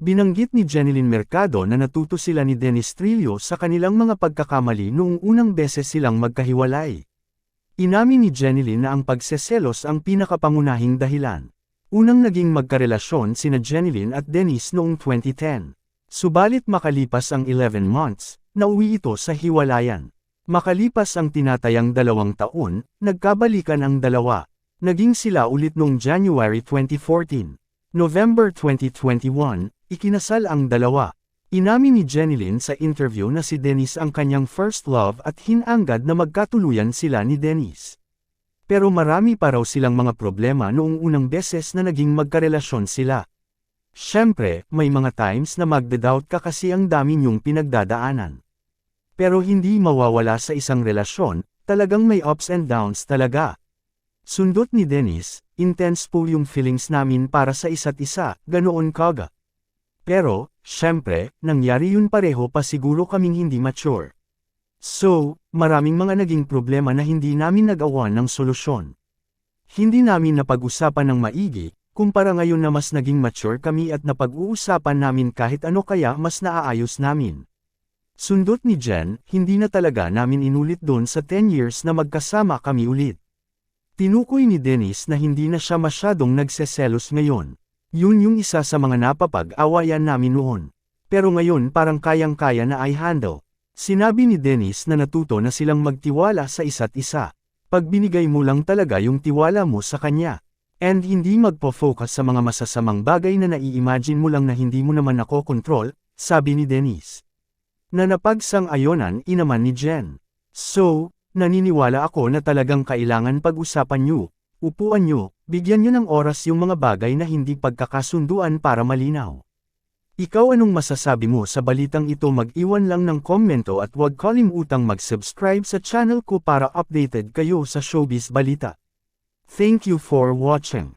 Binanggit ni Jeneline Mercado na natuto sila ni Dennis Trillo sa kanilang mga pagkakamali noong unang beses silang magkahiwalay. Inamin ni Jeneline na ang pagseselos ang pinakapangunahing dahilan. Unang naging magkarelasyon sina Jeneline at Dennis noong 2010. Subalit makalipas ang 11 months, nauwi ito sa hiwalayan. Makalipas ang tinatayang 2 taon, nagkabalikan ang dalawa. Naging sila ulit noong January 2014. November 2021, ikinasal ang dalawa. Inamin ni Jeneline sa interview na si Dennis ang kanyang first love at hinangad na magkatuluyan sila ni Dennis. Pero marami pa raw silang mga problema noong unang beses na naging magkarelasyon sila. Siyempre, may mga times na magda-doubt ka kasi ang dami niyong pinagdadaanan. Pero hindi mawawala sa isang relasyon, talagang may ups and downs talaga. Sundot ni Dennis, intense po yung feelings namin para sa isa't isa, ganoon kaga. Pero, siyempre, nangyari yun pareho pa siguro kaming hindi mature. So, maraming mga naging problema na hindi namin nagawa ng solusyon. Hindi namin napag-usapan ng maigi, kumpara ngayon na mas naging mature kami at napag-uusapan namin kahit ano kaya mas naaayos namin. Sundot ni Jen, hindi na talaga namin inulit doon sa 10 years na magkasama kami ulit. Tinukoy ni Dennis na hindi na siya masyadong nagseselos ngayon. Yun yung isa sa mga napapag-awayan namin noon. Pero ngayon parang kayang-kaya na i-handle. Sinabi ni Dennis na natuto na silang magtiwala sa isa't isa. Pag binigay mo lang talaga yung tiwala mo sa kanya. And hindi magpo-focus sa mga masasamang bagay na nai-imagine mo lang na hindi mo naman ako kontrol, sabi ni Dennis. Na napagsang-ayonan inaman ni Jen. So, naniniwala ako na talagang kailangan pag-usapan nyo, upuan nyo, bigyan nyo ng oras yung mga bagay na hindi pagkakasunduan para malinaw. Ikaw anong masasabi mo sa balitang ito? Mag-iwan lang ng komento at huwag kalimutang mag-subscribe sa channel ko para updated kayo sa showbiz balita. Thank you for watching.